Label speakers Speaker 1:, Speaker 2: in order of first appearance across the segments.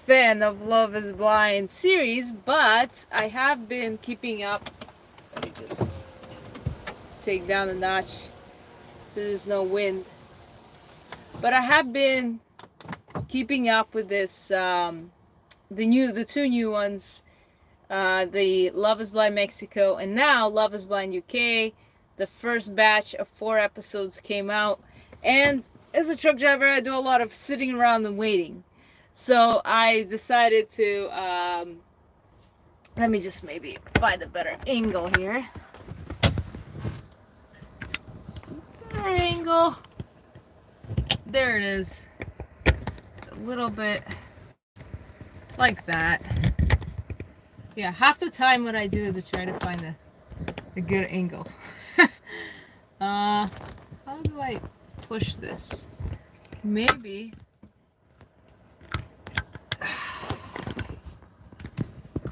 Speaker 1: fan of Love is Blind series, but I have been keeping up. Let me just take down a notch so there's no wind. But I have been keeping up with this, the two new ones, the Love is Blind Mexico and now Love is Blind UK. The first batch of 4 episodes came out, and as a truck driver, I do a lot of sitting around and waiting. So I decided to, let me just maybe find a better angle here. Better angle. There it is. Just a little bit like that. Yeah, half the time what I do is I try to find a good angle. How do I push this? Maybe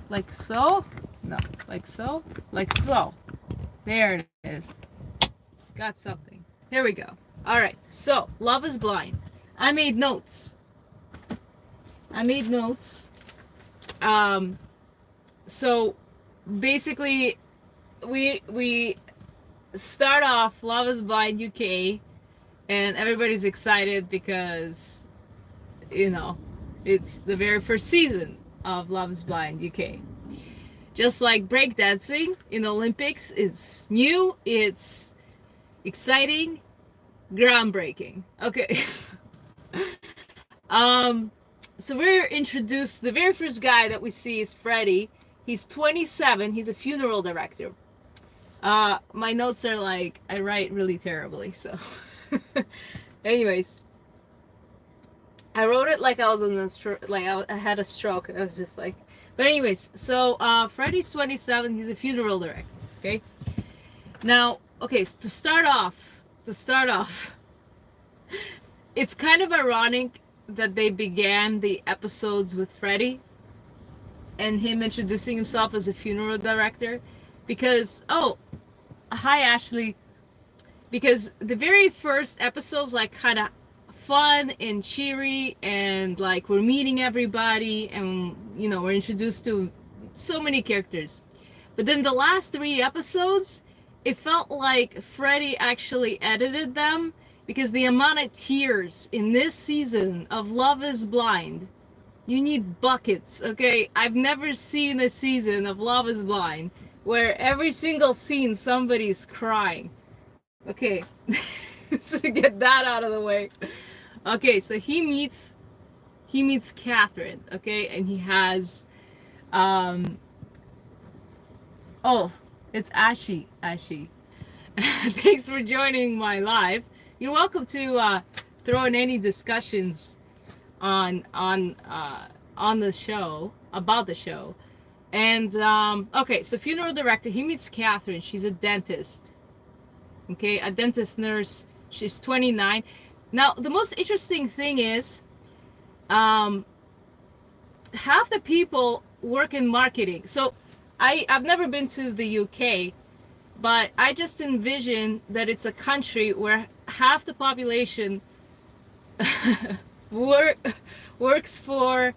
Speaker 1: like so? No, like so? Like so. There it is. Got something. Here we go. Alright, so Love is Blind. I made notes. So basically we start off Love is Blind UK, and everybody's excited because, you know, it's the very first season of Love is Blind UK. Just like breakdancing in the Olympics, it's new, it's exciting, groundbreaking. Okay. So we're introduced, the very first guy that we see is Freddy. He's 27, he's a funeral director. My notes are like, I write really terribly, so. Anyways, I wrote it like I was on I had a stroke. I was just like, but anyways, so Freddy's 27. He's a funeral director. Okay. Now, okay, to start off, it's kind of ironic that they began the episodes with Freddy and him introducing himself as a funeral director, because hi Ashley, because the very first episodes like kind of fun and cheery, and like we're meeting everybody, and you know, we're introduced to so many characters. But then the last 3 episodes, it felt like Freddy actually edited them, because the amount of tears in this season of Love is Blind, you need buckets. Okay, I've never seen a season of Love is Blind where every single scene somebody's crying. Okay. So to get that out of the way. Okay, so he meets Catherine, okay, and he has oh, it's Ashi. Thanks for joining my live. You're welcome to throw in any discussions on the show, about the show. And okay, so funeral director, he meets Catherine. She's a dentist. Okay, a dentist nurse. She's 29. Now, the most interesting thing is, half the people work in marketing. So I've never been to the UK, but I just envision that it's a country where half the population works for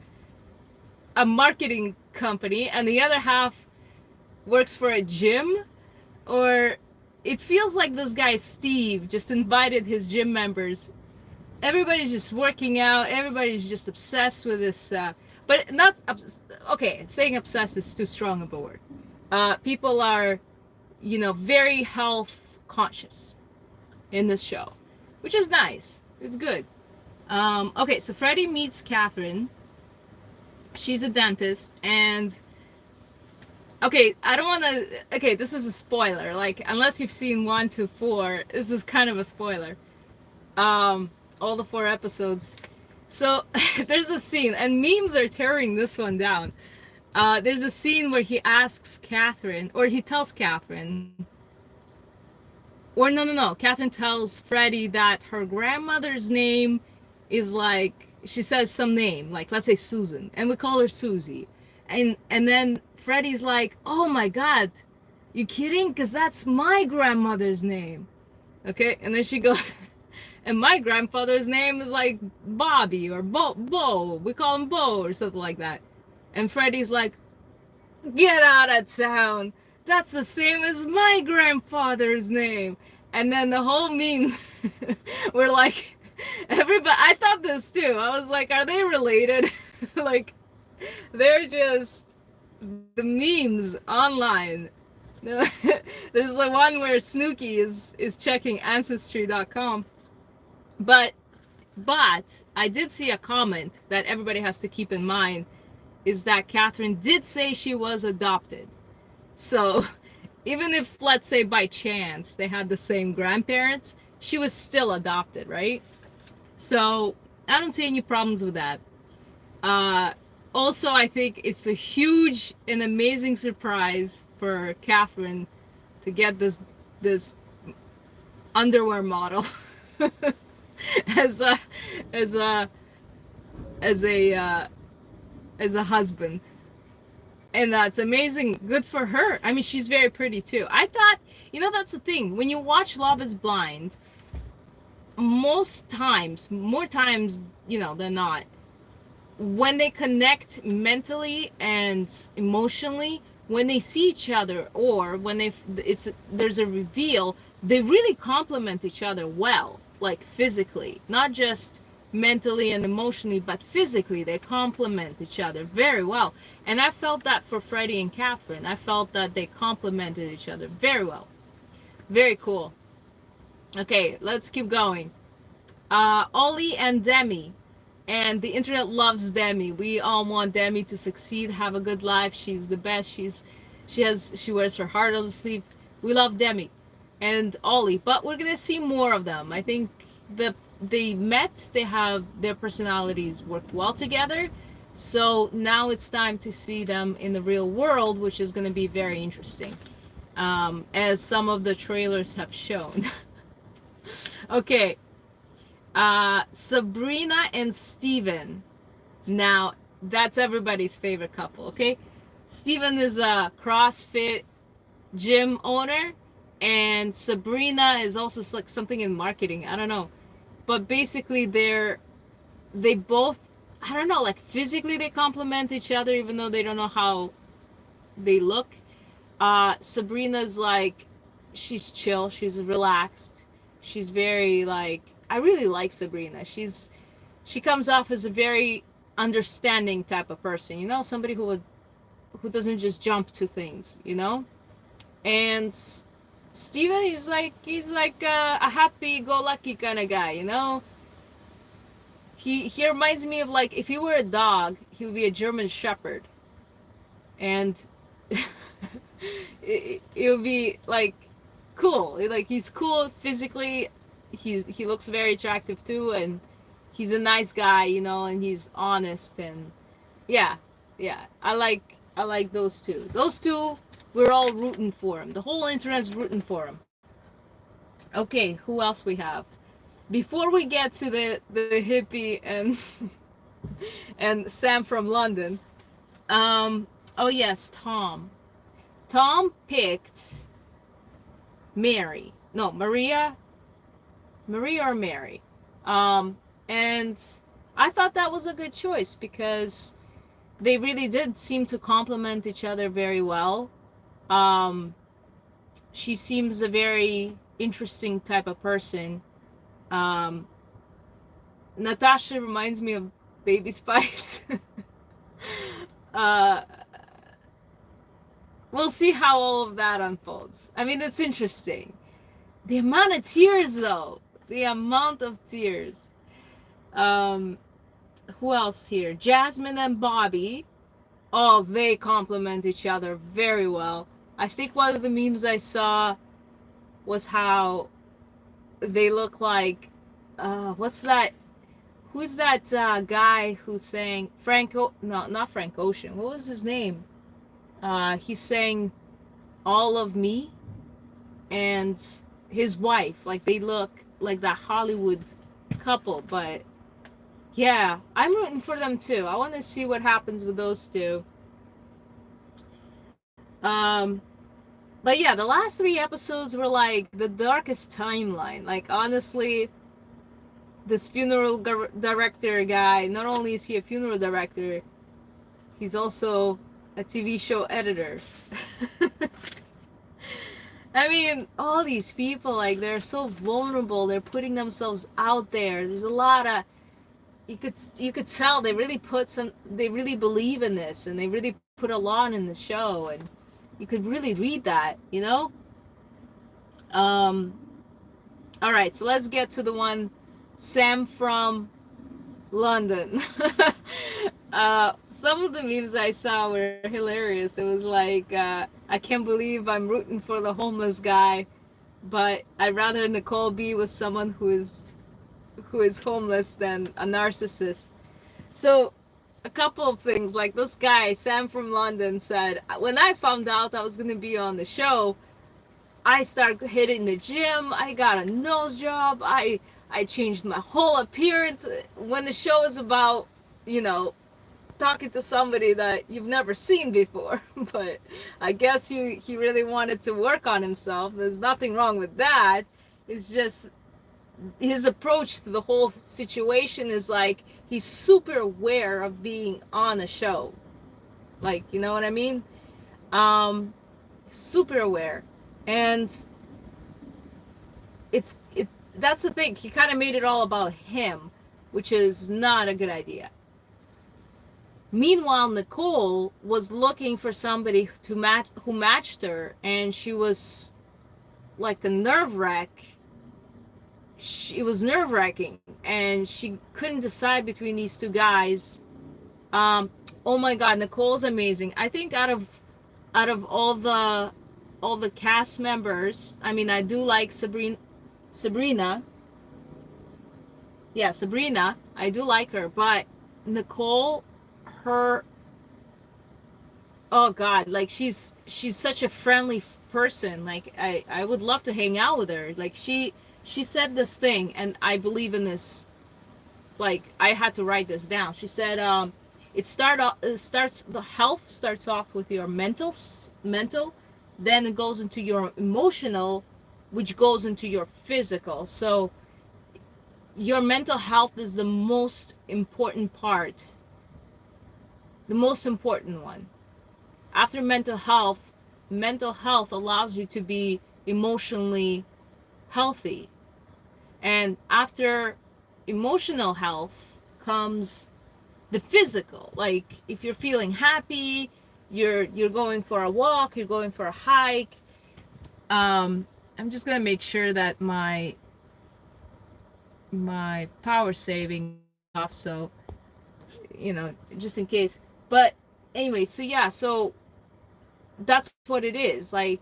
Speaker 1: a marketing company and the other half works for a gym. Or it feels like this guy Steve just invited his gym members. Everybody's just working out, everybody's just obsessed with this, but not okay, saying obsessed is too strong of a word. People are, you know, very health conscious in this show, which is nice. It's good. Okay, so Freddy meets Catherine. She's a dentist, and okay, I don't want to, okay, this is a spoiler, like, unless you've seen 1 to 4, this is kind of a spoiler. All the 4 episodes. So there's a scene, and memes are tearing this one down. There's a scene where he asks Catherine, or he tells Catherine, or no, Catherine tells Freddy that her grandmother's name is like, she says some name, like let's say Susan, and we call her Susie. And then Freddy's like, oh my god, you kidding? Because that's my grandmother's name. Okay, and then she goes, And my grandfather's name is like Bobby or Bo. We call him Bo or something like that. And Freddie's like, get out of town. That's the same as my grandfather's name. And then the whole meme were like, everybody, I thought this too. I was like, are they related? Like, they're just the memes online. There's the one where Snooki is checking ancestry.com. But I did see a comment that everybody has to keep in mind is that Catherine did say she was adopted. So even if, let's say, by chance they had the same grandparents, she was still adopted, right? So I don't see any problems with that. Also, I think it's a huge and amazing surprise for Catherine to get this underwear model as a husband. And that's amazing. Good for her. I mean, she's very pretty too. I thought, that's the thing. When you watch Love is Blind, most times, more times, than not, when they connect mentally and emotionally, when they see each other, or when there's a reveal, they really complement each other well, like physically, not just mentally and emotionally, but physically they complement each other very well. And I felt that for Freddie and Catherine. I felt that they complemented each other very well. Very cool. Okay, let's keep going. Ollie and Demi. And the internet loves Demi. We all want Demi to succeed, have a good life. She's the best. She wears her heart on the sleeve. We love Demi and Ollie, but we're gonna see more of them. I think they met, they have their personalities worked well together. So now it's time to see them in the real world, which is going to be very interesting, as some of the trailers have shown. Okay. Sabrina and Steven. Now, that's everybody's favorite couple, okay? Steven is a CrossFit gym owner, and Sabrina is also like something in marketing. I don't know. But basically, they both, I don't know, like physically they complement each other, even though they don't know how they look. Sabrina's like, she's chill, she's relaxed. She's very like, I really like Sabrina. She comes off as a very understanding type of person, somebody who doesn't just jump to things, And Steven is like, he's like a happy-go-lucky kind of guy, He reminds me of, like, if he were a dog, he would be a German Shepherd, and it would be like cool. Like, he's cool physically. He looks very attractive too, and he's a nice guy, and he's honest, and yeah. I like those two. Those two, we're all rooting for him. The whole internet's rooting for him. Okay, who else we have? Before we get to the hippie and and Sam from London, oh yes, Tom picked Maria or Mary, and I thought that was a good choice because they really did seem to complement each other very well. She seems a very interesting type of person. Natasha reminds me of Baby Spice. We'll see how all of that unfolds. I mean, it's interesting. The amount of tears, though. The amount of tears. Who else here? Jasmine and Bobby. Oh, they complement each other very well. I think one of the memes I saw was how they look like, what's that? Who's that guy who sang not Frank Ocean. What was his name? He sang All of Me, and his wife, like they look like that Hollywood couple. But yeah, I'm rooting for them too. I want to see what happens with those two. But yeah, the last 3 episodes were like the darkest timeline. Like, honestly, this funeral director guy, not only is he a funeral director, he's also a TV show editor. I mean, all these people, like, they're so vulnerable. They're putting themselves out there. There's a lot of, you could tell they really believe in this, and they really put a lot in the show, and you could really read that, you know. All right, so let's get to the one, Sam from London. Some of the memes I saw were hilarious. It was like, I can't believe I'm rooting for the homeless guy, but I'd rather Nicole be with someone who is homeless than a narcissist. So a couple of things, like this guy, Sam from London, said, when I found out I was going to be on the show, I started hitting the gym. I got a nose job. I changed my whole appearance. When the show is about, you know, talking to somebody that you've never seen before, but I guess he really wanted to work on himself. There's nothing wrong with that. It's just his approach to the whole situation is like he's super aware of being on a show. Like, you know what I mean? Super aware. And that's the thing. He kind of made it all about him, which is not a good idea. Meanwhile, Nicole was looking for somebody who matched her, and she was like a nerve wreck. It was nerve wracking, and she couldn't decide between these two guys. Oh my God, Nicole's amazing. I think out of all the cast members, I mean, I do like Sabrina. Yeah, Sabrina. I do like her, but Nicole, oh God, like she's such a friendly person. Like I would love to hang out with her. Like she said this thing, and I believe in this. Like, I had to write this down. She said, the health starts off with your mental, then it goes into your emotional, which goes into your physical. So your mental health is the most important part, the most important one. After mental health allows you to be emotionally healthy. And after emotional health comes the physical. Like, if you're feeling happy, you're going for a walk, you're going for a hike. I'm just gonna make sure that my power saving off, so you know, just in case. But anyway, so yeah, so that's what it is. Like,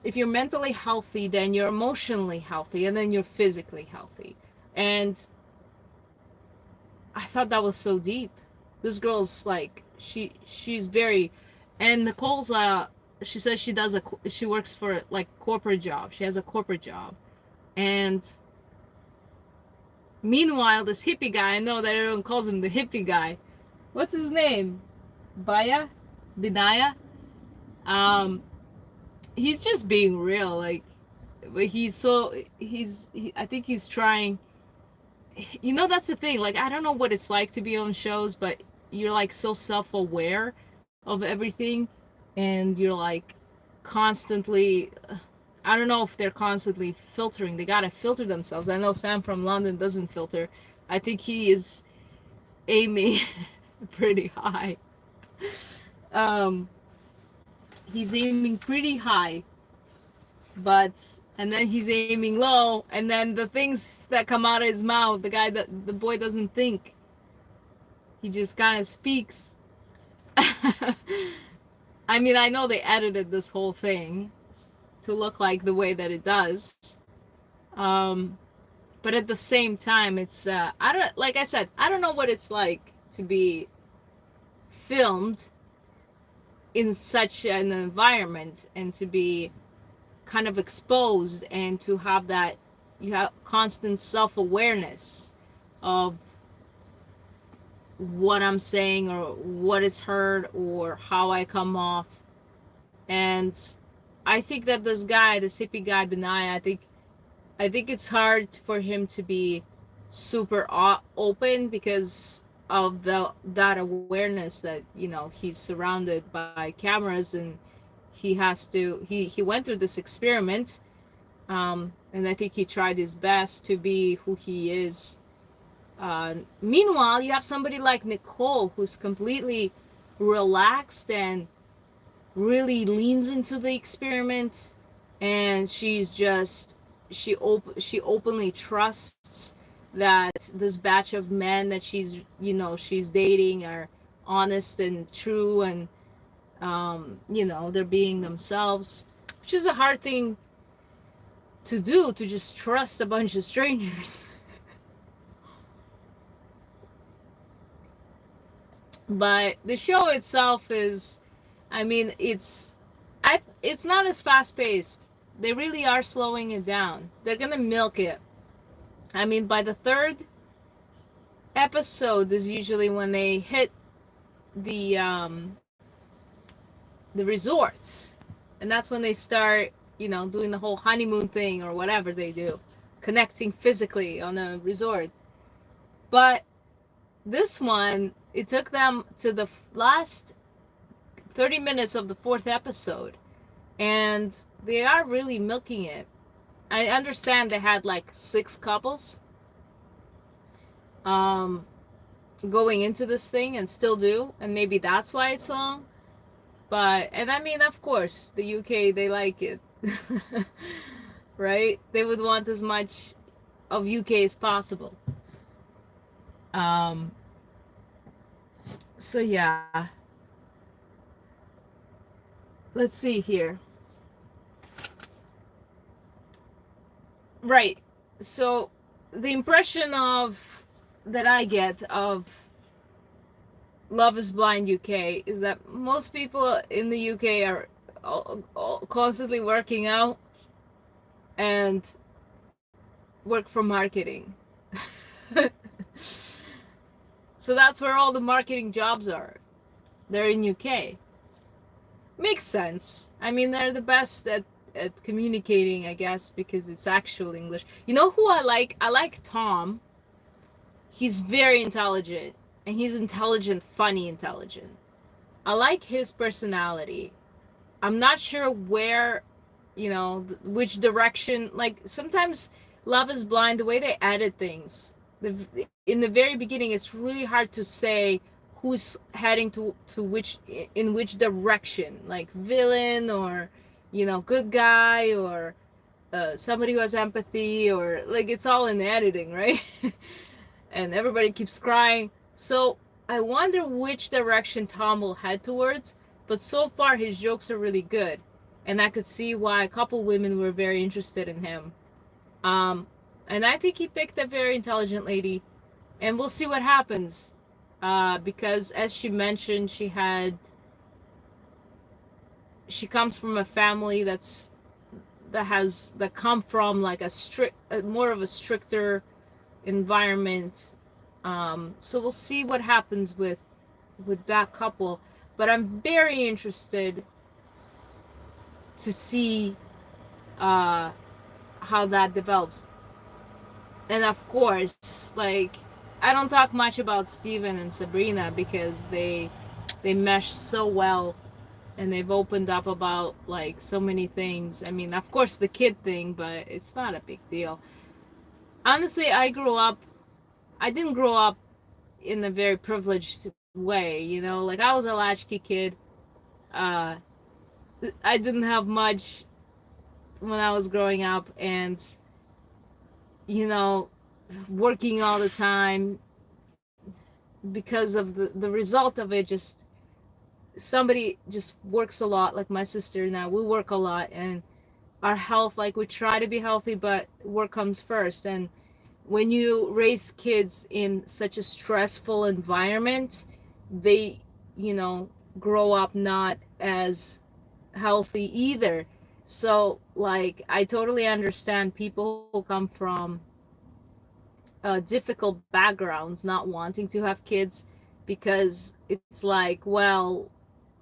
Speaker 1: if you're mentally healthy, then you're emotionally healthy, and then you're physically healthy. And I thought that was so deep. This girl's like, she's very, and Nicole's she says she works for like corporate job. She has a corporate job. And meanwhile, this hippie guy, I know that everyone calls him the hippie guy. What's his name? Binaya? He's just being real. Like, but I think he's trying, you know, that's the thing. Like, I don't know what it's like to be on shows, but you're like so self-aware of everything, and you're like constantly, I don't know if they're constantly filtering. They gotta filter themselves. I know Sam from London doesn't filter. I think he is aiming pretty high. He's aiming pretty high, and then he's aiming low, and then the things that come out of his mouth, the boy doesn't think. He just kind of speaks. I mean, I know they edited this whole thing to look like the way that it does. But at the same time, it's, like I said, I don't know what it's like to be filmed in such an environment, and to be kind of exposed, and to have that, you have constant self-awareness of what I'm saying, or what is heard, or how I come off. And I think that this hippie guy, Benai, I think I think it's hard for him to be super open because of that awareness that, you know, he's surrounded by cameras, and he went through this experiment, and I think he tried his best to be who he is. Meanwhile, you have somebody like Nicole who's completely relaxed and really leans into the experiment, and she openly trusts that this batch of men that she's dating are honest and true, and they're being themselves, which is a hard thing to do, to just trust a bunch of strangers. But the show itself is, I mean, it's not as fast paced. They really are slowing it down. They're gonna milk it. I mean, by the third episode is usually when they hit the resorts, and that's when they start, doing the whole honeymoon thing or whatever they do, connecting physically on a resort. But this one, it took them to the last 30 minutes of the fourth episode, and they are really milking it. I understand they had like 6 couples going into this thing, and still do, and maybe that's why it's long. But, and I mean, of course, the UK, they like it. Right? They would want as much of UK as possible. So yeah. Let's see here. Right. So the impression that I get of Love is Blind UK is that most people in the UK are constantly working out and work for marketing. So that's where all the marketing jobs are. They're in UK. Makes sense. I mean, they're the best at communicating, I guess, because it's actual English. You know who I like? I like Tom. He's very intelligent, and he's intelligent, funny intelligent. I like his personality. I'm not sure where, which direction. Like, sometimes Love is Blind, the way they edit things, in the very beginning, it's really hard to say who's heading to in which direction, like villain or good guy, or somebody who has empathy, or like, it's all in the editing, right? And everybody keeps crying. So I wonder which direction Tom will head towards. But so far his jokes are really good, and I could see why a couple women were very interested in him. And I think he picked a very intelligent lady, and we'll see what happens. Because as she mentioned, she comes from a family that come from like more of a stricter environment. So we'll see what happens with that couple. But I'm very interested to see how that develops. And of course, like, I don't talk much about Steven and Sabrina because they mesh so well, and they've opened up about like so many things. I mean, of course the kid thing, but it's not a big deal. Honestly, I didn't grow up in a very privileged way, like, I was a latchkey kid. I didn't have much when I was growing up, and working all the time, because of the result of it, just somebody just works a lot, like my sister and I, we work a lot, and our health, like, we try to be healthy, but work comes first. And when you raise kids in such a stressful environment, they grow up not as healthy either. So, like, I totally understand people who come from difficult backgrounds not wanting to have kids, because it's like, well,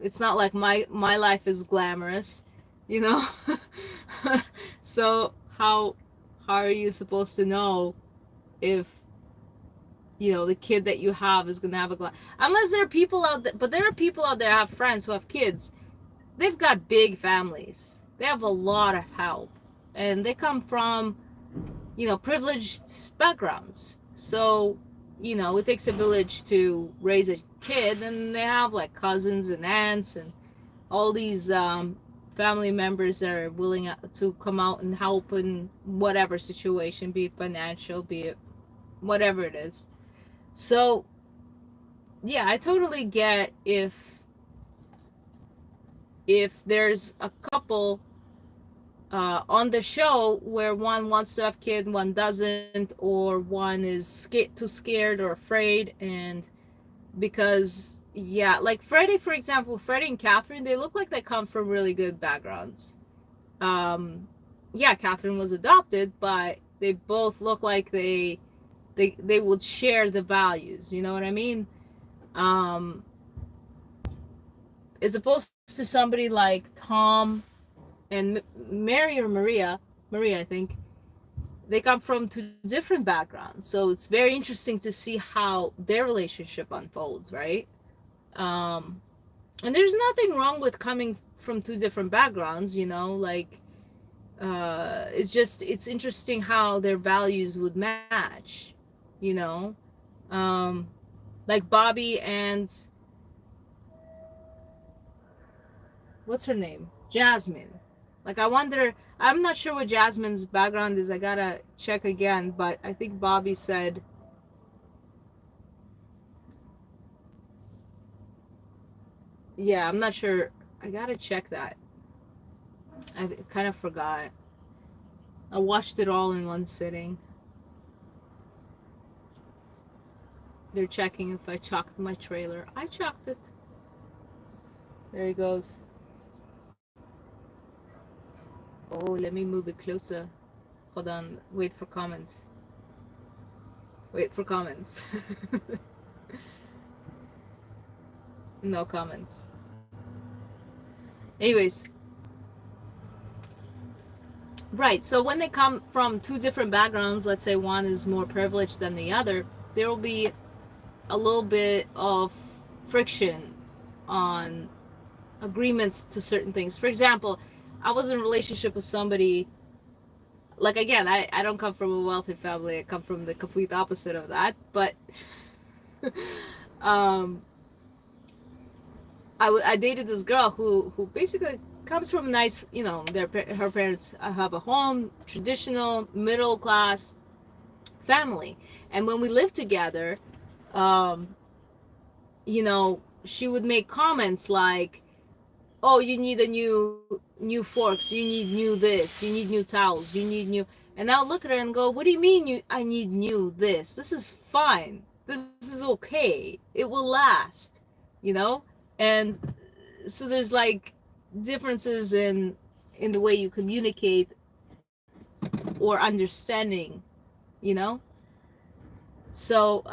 Speaker 1: it's not like my life is glamorous. So how how are you supposed to know if, you know, the kid that you have is gonna have a glass? Unless there are people out there, but there are people out there, have friends who have kids. They've got big families. They have a lot of help, and they come from, you know, privileged backgrounds. So, you know, it takes a village to raise a kid, and they have like cousins and aunts and all these family members that are willing to come out and help in whatever situation, be it financial, be it whatever it is. So, yeah, I totally get if there's a couple on the show where one wants to have kid, one doesn't, or one is too scared or afraid. And because, yeah, like Freddie, for example, Freddie and Catherine, they look like they come from really good backgrounds. Yeah, Catherine was adopted, but they both look like they would share the values, you know what I mean? As opposed to somebody like Tom and Mary, or Maria, I think, they come from two different backgrounds. So it's very interesting to see how their relationship unfolds, right? And there's nothing wrong with coming from two different backgrounds, you know, like, it's interesting how their values would match, you know? Like Bobby and, what's her name? Jasmine. Like, I wonder, I'm not sure what Jasmine's background is. I gotta check again, but I think Bobby said, yeah, I'm not sure. I gotta check that. I kind of forgot. I watched it all in one sitting. They're checking if I chalked my trailer. I chalked it. There he goes. Oh, let me move it closer. Hold on. Wait for comments. Wait for comments. No comments. Anyways. Right, so when they come from two different backgrounds, let's say one is more privileged than the other, there will be a little bit of friction on agreements to certain things. For example, I was in a relationship with somebody, like, again, I don't come from a wealthy family. I come from the complete opposite of that, but I dated this girl who basically comes from a nice, you know, her parents have a home, traditional middle class family. And when we lived together, you know, she would make comments like, oh, you need a new forks, you need new this, you need new towels, you need new. And I'll look at her and go, what do you mean I need new this is fine, this is okay, it will last, you know? And so there's like differences in the way you communicate or understanding, you know? So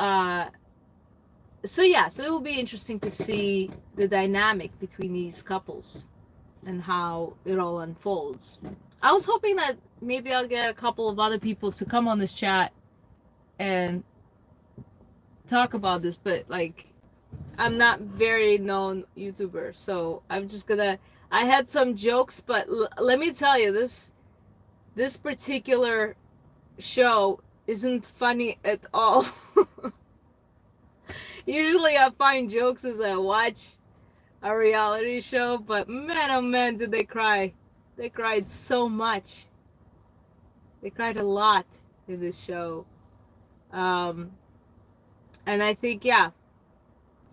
Speaker 1: yeah, so it will be interesting to see the dynamic between these couples and how it all unfolds. I was hoping that maybe I'll get a couple of other people to come on this chat and talk about this, but like, I'm not very known YouTuber, so I'm just gonna, I had some jokes, but let me tell you, this particular show isn't funny at all. Usually I find jokes as I watch a reality show, but man, oh man, did they cry. They cried so much. They cried a lot in this show. And I think, yeah,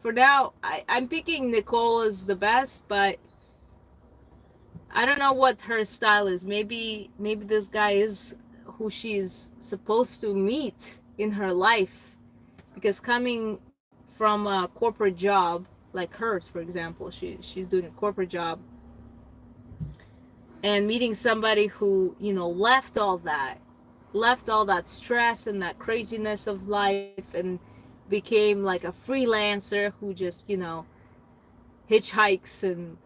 Speaker 1: for now, I'm picking Nicole as the best, but I don't know what her style is. Maybe this guy is who she's supposed to meet in her life, because coming from a corporate job like hers, for example, she's doing a corporate job, and meeting somebody who, you know, left all that stress and that craziness of life and became like a freelancer who just, you know, hitchhikes and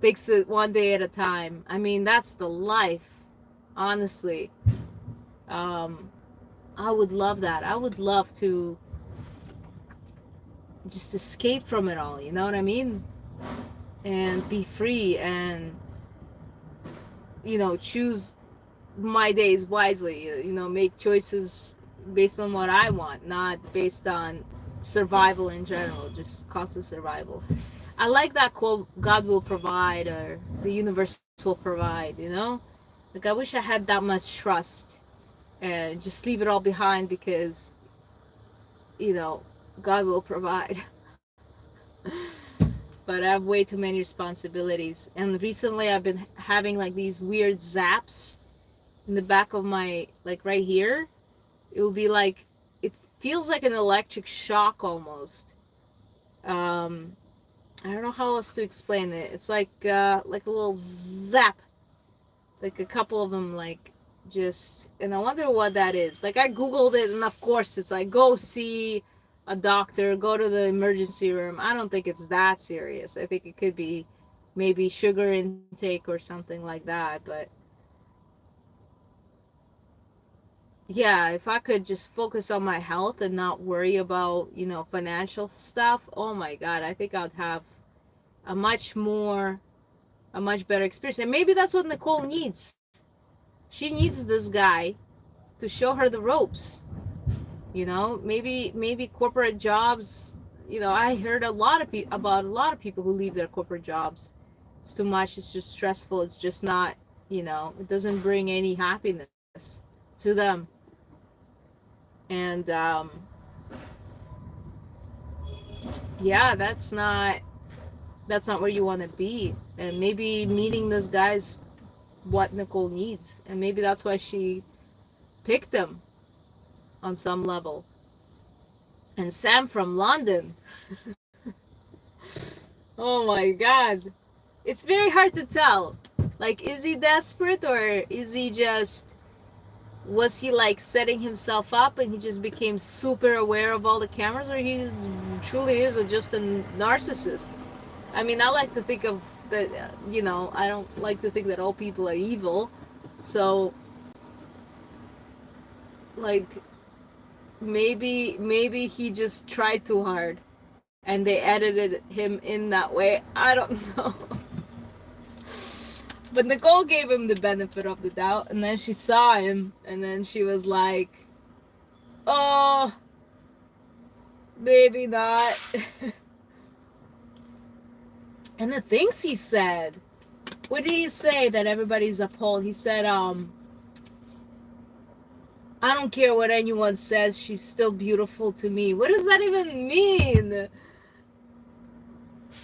Speaker 1: takes it one day at a time. I mean, that's the life, honestly. Um, I would love that. I would love to just escape from it all, you know what I mean? And be free and, choose my days wisely, make choices based on what I want, not based on survival in general, just constant survival. I like that quote, God will provide, or the universe will provide. Like, I wish I had that much trust and just leave it all behind because, you know, God will provide. But I have way too many responsibilities. And recently I've been having like these weird zaps in the back of my, like right here. It will be like, it feels like an electric shock almost. Um, I don't know how else to explain it. It's like a little zap, like a couple of them, like just. And I wonder what that is. Like, I googled it, and of course it's like, go see a doctor, go to the emergency room. I don't think it's that serious. I think it could be maybe sugar intake or something like that. But yeah, if I could just focus on my health and not worry about, financial stuff, oh my God, I think I'd have a much more, a much better experience. And maybe that's what Nicole needs. She needs this guy to show her the ropes. Maybe corporate jobs. I heard about a lot of people who leave their corporate jobs. It's too much. It's just stressful. It's just not. It doesn't bring any happiness to them. And yeah, that's not where you want to be. And maybe meeting this guy's what Nicole needs, and maybe that's why she picked him on some level. And Sam from London. Oh my God. It's very hard to tell. Like, is he desperate, or is he just, was he like setting himself up and he just became super aware of all the cameras, or he's truly is just a narcissist? I mean, I like to think of that, I don't like to think that all people are evil. So, like, maybe he just tried too hard and they edited him in that way. I don't know. But Nicole gave him the benefit of the doubt, and then she saw him, and then she was like, oh, maybe not. And the things he said, what did he say that everybody's appalled? He said, I don't care what anyone says, she's still beautiful to me. What does that even mean?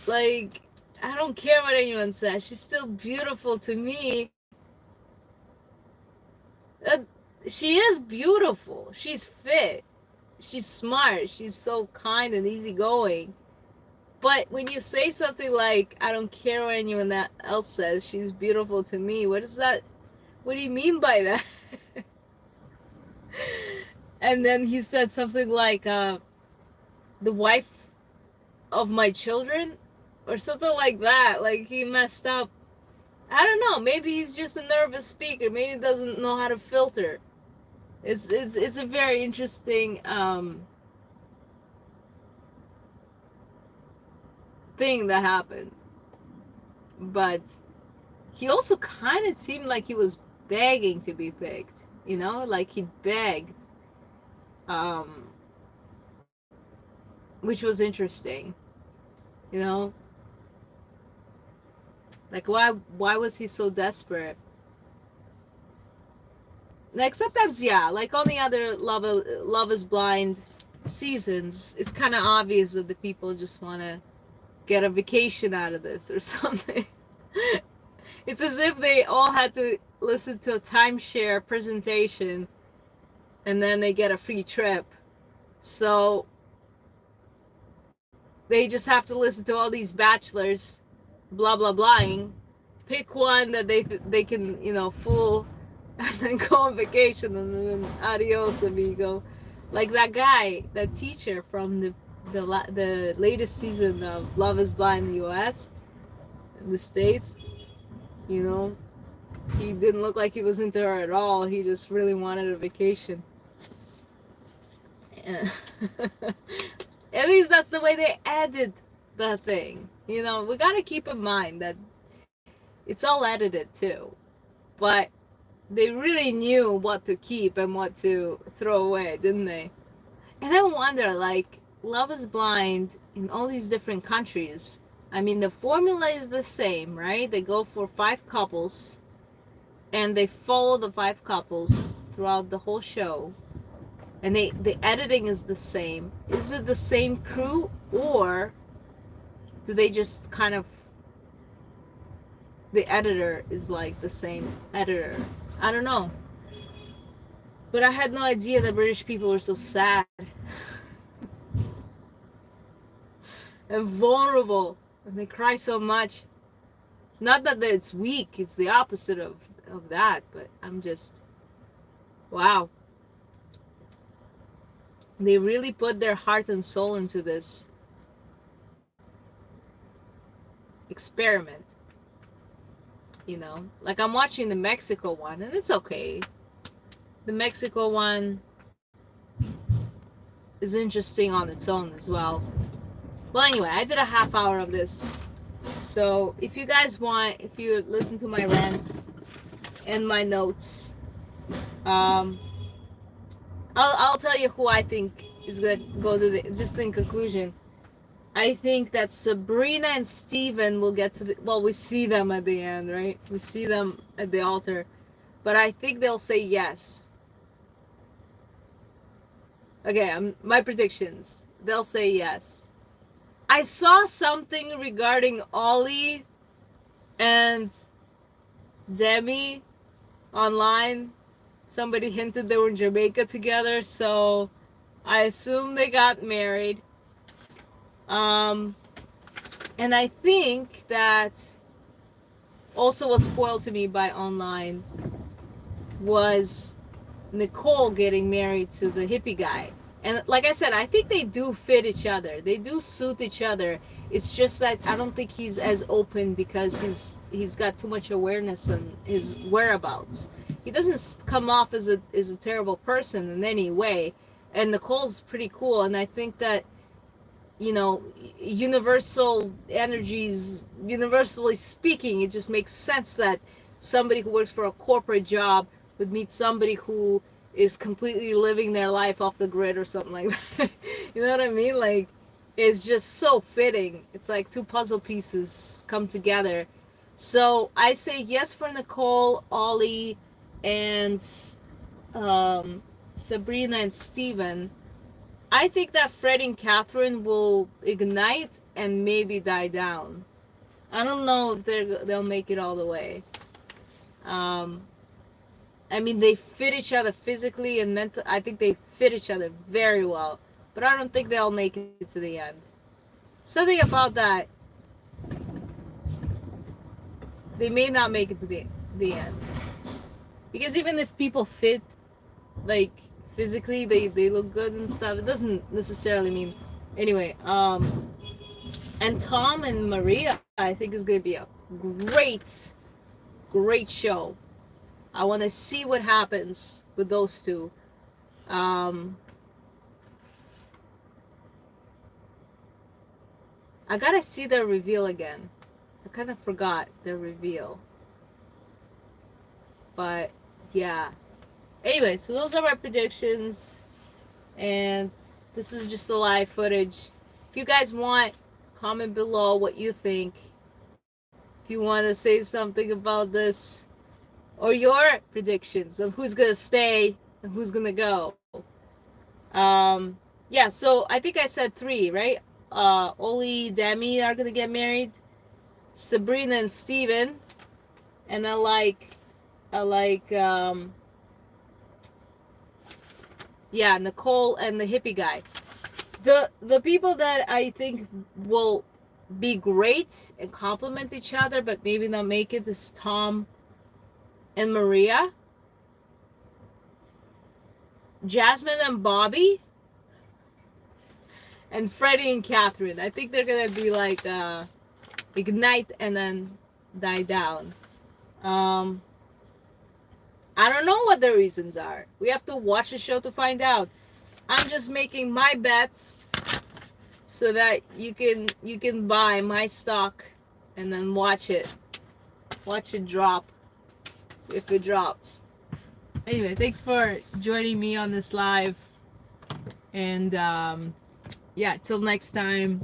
Speaker 1: Like, I don't care what anyone says, she's still beautiful to me. She is beautiful. She's fit. She's smart. She's so kind and easygoing. But when you say something like, I don't care what anyone else says, she's beautiful to me, what is that? What do you mean by that? And then he said something like, the wife of my children, or something like that. Like, he messed up. I don't know. Maybe he's just a nervous speaker. Maybe he doesn't know how to filter. It's a very interesting thing that happened. But he also kind of seemed like he was begging to be picked. Like he begged. Which was interesting. You know? Like, why was he so desperate? Like, sometimes, yeah, like on the other Love is Blind seasons, it's kind of obvious that the people just want to get a vacation out of this or something. It's as if they all had to listen to a timeshare presentation and then they get a free trip. So they just have to listen to all these bachelors blah blah blahing, pick one that they can fool, and then go on vacation, and then adios amigo. Like that guy, that teacher from the latest season of Love is Blind in the US, in the States, you know He didn't look like he was into her at all. He just really wanted a vacation. Yeah. At least that's the way they edited the thing. You know, we gotta keep in mind that it's all edited too. But they really knew what to keep and what to throw away, didn't they? And I wonder, like, Love is Blind in all these different countries. I mean, the formula is the same, right? They go for 5 couples and they follow the 5 couples throughout the whole show. And the editing is the same. Is it the same crew, or do they just kind of, the editor is like the same editor? I don't know. But I had no idea that British people were so sad and vulnerable, and they cry so much. Not that it's weak, it's the opposite of that, but I'm just, wow. They really put their heart and soul into this experiment. You know, like I'm watching the Mexico one, and it's okay. The Mexico one is interesting on its own as well. Well, anyway, I did a half hour of this. So if you guys want, if you listen to my rants and my notes, I'll tell you who I think is gonna go to the, just in conclusion. I think that Sabrina and Steven will get to the, well, we see them at the end, right? We see them at the altar. But I think they'll say yes. Okay, my predictions. They'll say yes. I saw something regarding Ollie and Demi online. Somebody hinted they were in Jamaica together, so I assume they got married. And I think that also was spoiled to me by online was Nicole getting married to the hippie guy. And like I said, I think they do fit each other. They do suit each other. It's just that I don't think he's as open because he's got too much awareness on his whereabouts. He doesn't come off as a terrible person in any way. And Nicole's pretty cool, and I think that, you know, universal energies, universally speaking, it just makes sense that somebody who works for a corporate job would meet somebody who is completely living their life off the grid or something like that. You know what I mean? Like, it's just so fitting. It's like 2 puzzle pieces come together. So I say yes for Nicole, Ollie, and Sabrina and Steven. I think that Fred and Catherine will ignite and maybe die down. I don't know if they'll make it all the way. I mean, they fit each other physically and mentally. I think they fit each other very well. But I don't think they'll make it to the end. Something about that, they may not make it to the end. Because even if people fit, like, physically, they look good and stuff, it doesn't necessarily mean... Anyway, and Tom and Maria, I think, is going to be a great show. I want to see what happens with those two. I gotta see their reveal again. I kind of forgot their reveal. But, yeah. Anyway, so those are my predictions. And this is just the live footage. If you guys want, comment below what you think. If you want to say something about this, or your predictions of who's gonna stay and who's gonna go. Yeah, so I think I said 3, right? Oli, Demi are gonna get married. Sabrina and Steven. And I like yeah, Nicole and the hippie guy. The people that I think will be great and complement each other, but maybe not make it, is Tom and Maria, Jasmine and Bobby, and Freddie and Catherine. I think they're gonna be like ignite and then die down. I don't know what the reasons are. We have to watch the show to find out. I'm just making my bets so that you can buy my stock and then watch it drop if it drops. Anyway, thanks for joining me on this live, and yeah, till next time.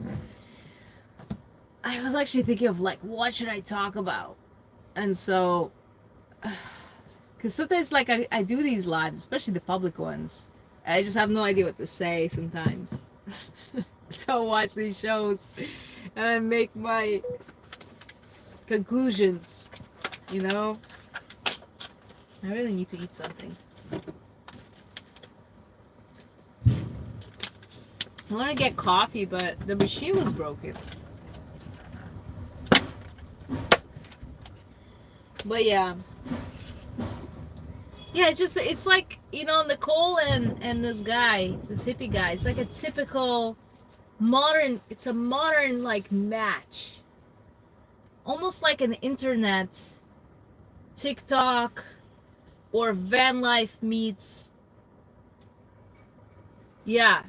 Speaker 1: I was actually thinking of like, what should I talk about? And so because sometimes like I do these lives, especially the public ones, I just have no idea what to say sometimes. So I watch these shows and I make my conclusions, you know. I really need to eat something. I want to get coffee, but the machine was broken. But yeah, it's like, you know, Nicole and this guy, this hippie guy. It's like a typical modern. It's a modern like match, almost like an internet TikTok or van life meets. Yeah,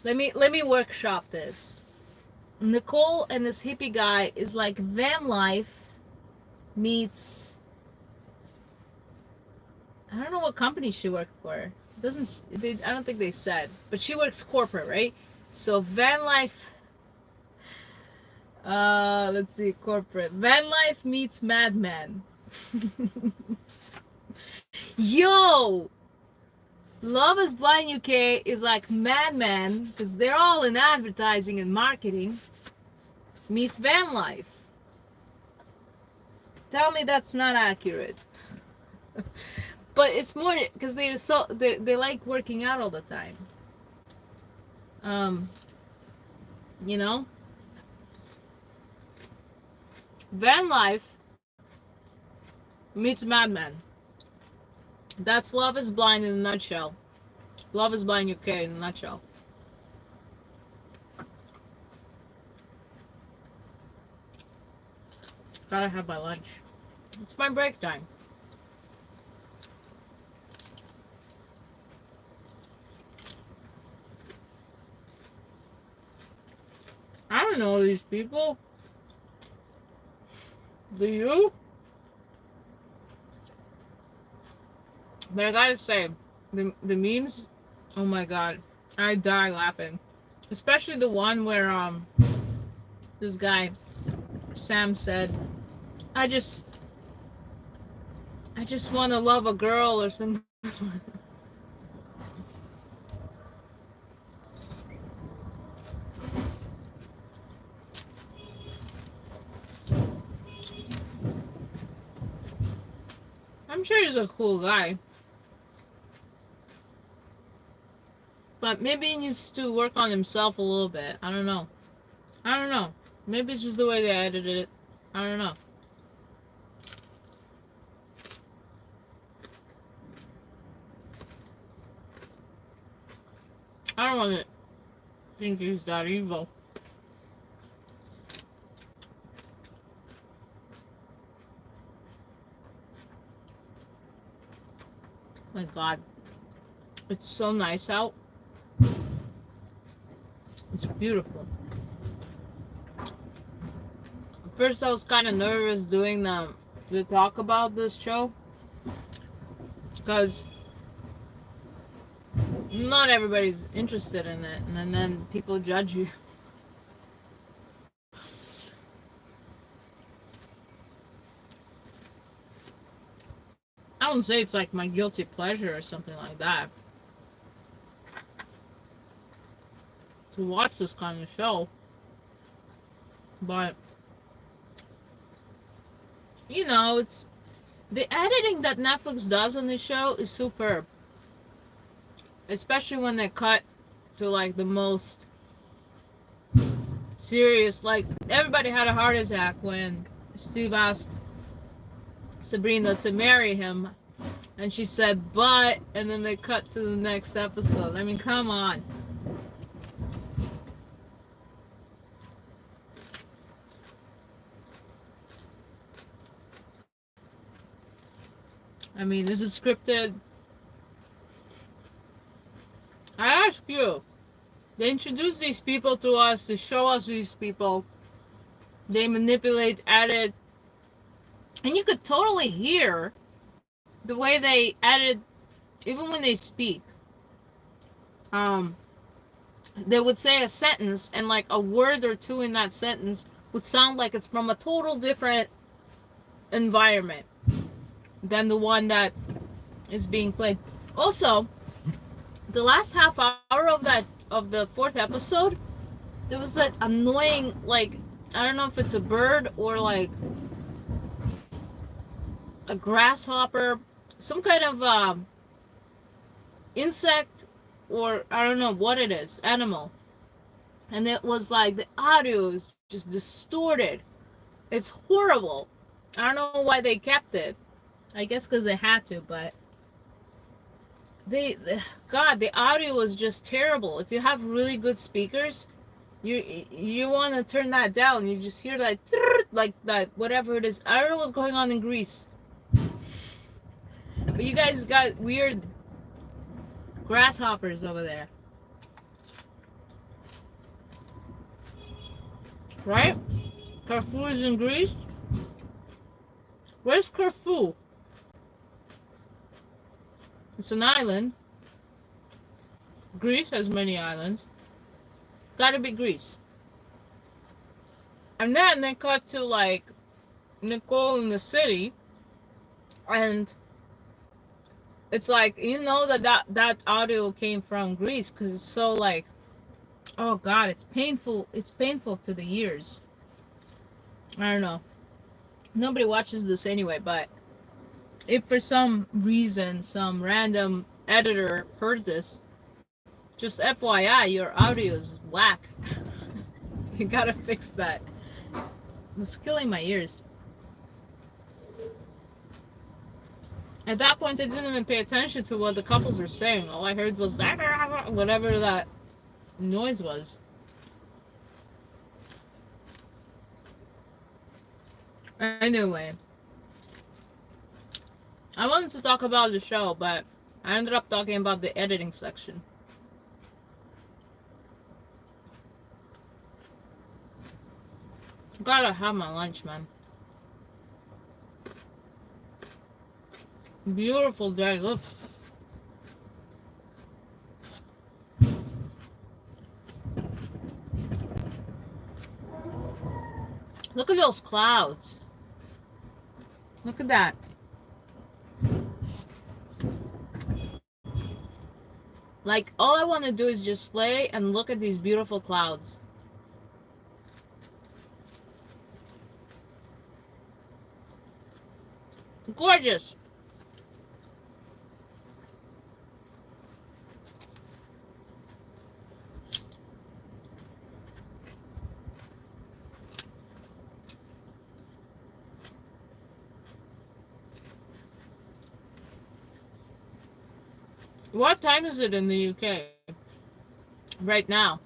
Speaker 1: let me workshop this. Nicole and this hippie guy is like van life meets, I don't know what company she worked for. It doesn't I don't think they said, but she works corporate, right? So van life, let's see, corporate. Van life meets Mad Men. Yo, Love is Blind UK is like Mad Men, because they're all in advertising and marketing, meets van life. Tell me that's not accurate. But it's more because they like working out all the time. You know, van life meets Mad Men. That's Love is Blind in a nutshell. Love is Blind UK in a nutshell. Gotta have my lunch. It's my break time. I don't know these people. Do you? But I gotta say, the memes, oh my god, I die laughing. Especially the one where this guy Sam said, I just want to love a girl or something. I'm sure he's a cool guy. But maybe he needs to work on himself a little bit. I don't know. Maybe it's just the way they edited it. I don't know. I don't want to think he's that evil. My god. It's so nice out. It's beautiful. At first I was kind of nervous doing the talk about this show, because not everybody's interested in it, and then people judge you. I don't say it's like my guilty pleasure or something like that to watch this kind of show, but you know, it's the editing that Netflix does on this show is superb, especially when they cut to like the most serious, like everybody had a heart attack when Steve asked Sabrina to marry him and she said but, and then they cut to the next episode. I mean, come on. I mean, is it scripted? I ask you. They introduce these people to us, they show us these people, they manipulate, edit, and you could totally hear the way they edit, even when they speak. They would say a sentence, and like a word or two in that sentence would sound like it's from a total different environment than the one that is being played. Also, the last half hour of the fourth episode, there was that annoying, like, I don't know if it's a bird or like a grasshopper, some kind of insect, or I don't know what it is, animal. And it was like the audio is just distorted. It's horrible. I don't know why they kept it. I guess because they had to, but God, the audio was just terrible. If you have really good speakers, you want to turn that down. You just hear that like that, whatever it is. I don't know what's going on in Greece, but you guys got weird grasshoppers over there, right? Corfu is in Greece. Where's Corfu? It's an island. Greece has many islands. Gotta be Greece. And then they cut to like Nicole in the city, and it's like, you know, that audio came from Greece because it's so like, oh God, it's painful. It's painful to the ears. I don't know. Nobody watches this anyway, but if for some reason some random editor heard this, just FYI, your audio is whack. You gotta fix that. It's killing my ears. At that point, I didn't even pay attention to what the couples were saying. All I heard was that, whatever that noise was. Anyway, I wanted to talk about the show, but I ended up talking about the editing section. Gotta have my lunch, man. Beautiful day, look. Look at those clouds. Look at that. Like, all I want to do is just lay and look at these beautiful clouds. Gorgeous. What time is it in the UK right now?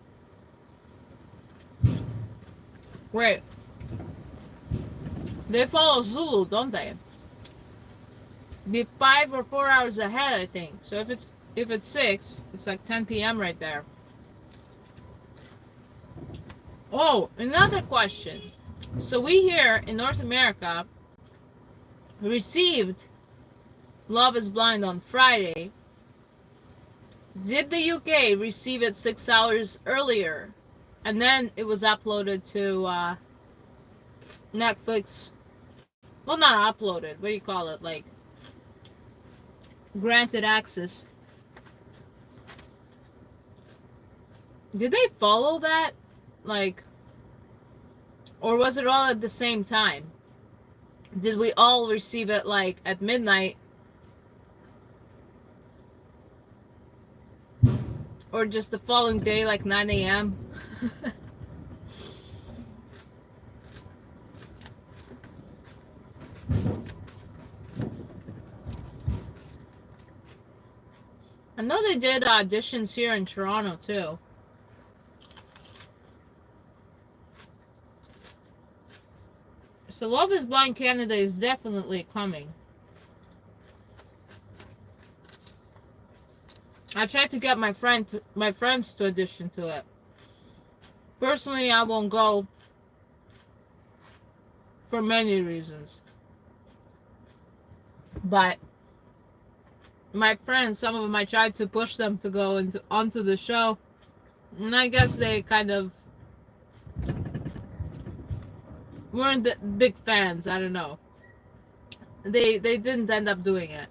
Speaker 1: Wait. They follow Zulu, don't they? Be 5 or 4 hours ahead, I think. So if it's 6, it's like 10 p.m. right there. Oh, another question. So we here in North America received Love is Blind on Friday. Did the UK receive it 6 hours earlier? And then it was uploaded to Netflix. Well, not uploaded. What do you call it? Like, granted access. Did they follow that? Like, or was it all at the same time? Did we all receive it like at midnight? Or just the following day, like 9 a.m.? I know they did auditions here in Toronto too. So Love is Blind Canada is definitely coming. I tried to get my friends to audition to it. Personally, I won't go for many reasons. But my friends, some of them, I tried to push them to go onto the show, and I guess they kind of weren't the big fans. I don't know. They didn't end up doing it.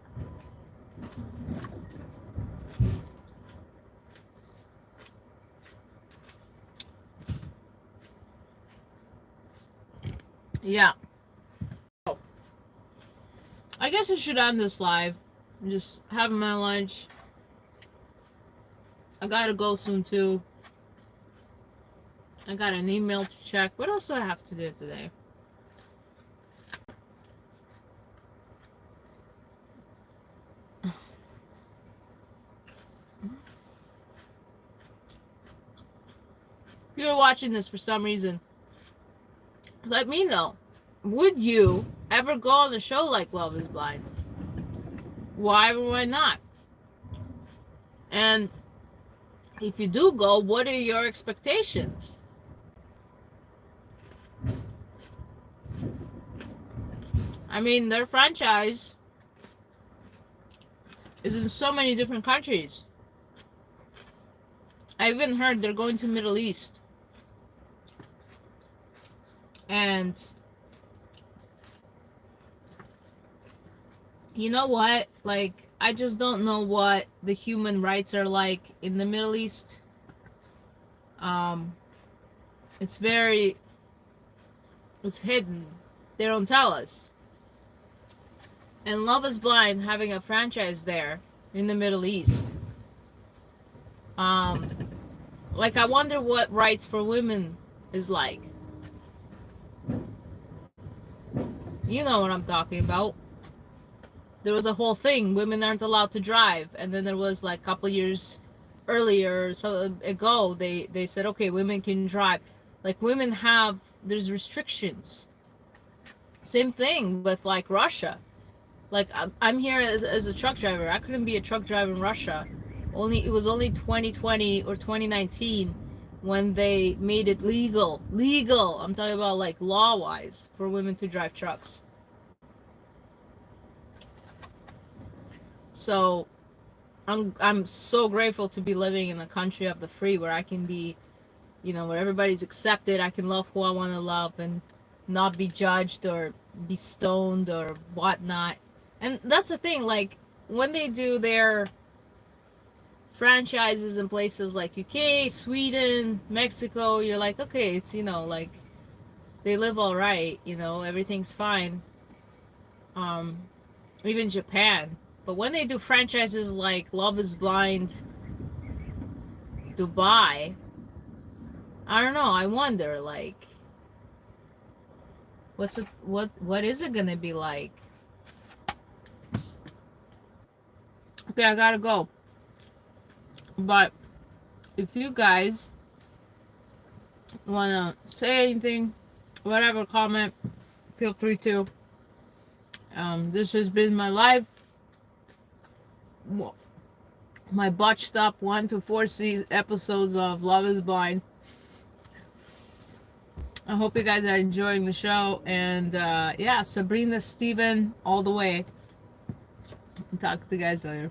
Speaker 1: Yeah. I guess I should end this live. I'm just having my lunch. I gotta go soon too. I got an email to check. What else do I have to do today? If you're watching this for some reason, let me know. Would you ever go on a show like Love is Blind? Why or why not? And if you do go, what are your expectations? I mean, their franchise is in so many different countries. I even heard they're going to Middle East. And you know what? Like, I just don't know what the human rights are like in the Middle East. It's hidden. They don't tell us. And Love is Blind having a franchise there in the Middle East. Like, I wonder what rights for women is like. You know what I'm talking about. There was a whole thing, women aren't allowed to drive, and then there was like a couple years earlier, so ago, they said, okay, women can drive. Like, women have, there's restrictions. Same thing with like Russia. Like, I'm here as a truck driver. I couldn't be a truck driver in Russia. It was only 2020 or 2019 when they made it legal. I'm talking about like law-wise for women to drive trucks. So I'm so grateful to be living in a country of the free, where I can be, where everybody's accepted. I can love who I want to love and not be judged or be stoned or whatnot. And that's the thing, like, when they do their franchises in places like UK, Sweden, Mexico, you're like, okay, it's, like, they live all right, everything's fine. Even Japan. But when they do franchises like Love is Blind Dubai, I don't know, I wonder, like, what is it gonna be like? Okay, I gotta go. But if you guys wanna say anything, whatever, comment, feel free to. This has been my live, my botched up 1 to 4 episodes of Love is Blind. I hope you guys are enjoying the show, and yeah, Sabrina Steven all the way. Talk to you guys later.